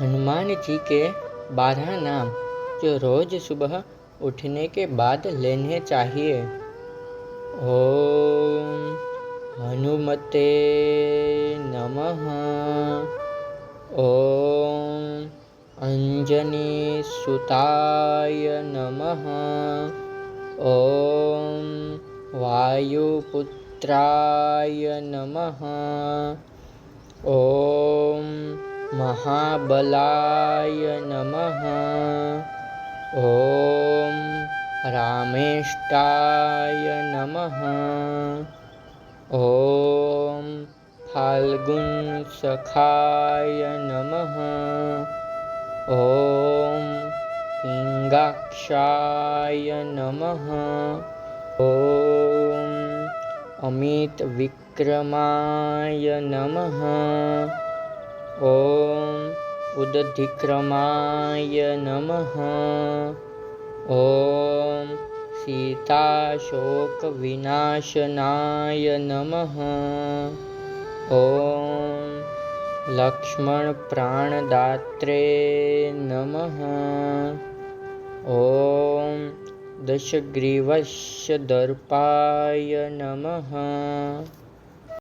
हनुमान जी के 12 नाम जो रोज सुबह उठने के बाद लेने चाहिए। ओम हनुमते नमः। ओम अंजनी सुताय नमः। ओम वायुपुत्राय नमः। ओम महाबलाय नमः। ओम रामेष्टाय नमः। ओम फाल्गुनसखाय नमः। ओम पिंगाक्षाय नमः। ओम अमितविक्रमाय नमः। ओम उदधिक्रमाय नमः। ओम सीताशोकविनाशनाय नमः। ओम लक्ष्मणप्राणदात्रे नमः। ओम दशग्रीवस्य दर्पाय नमः।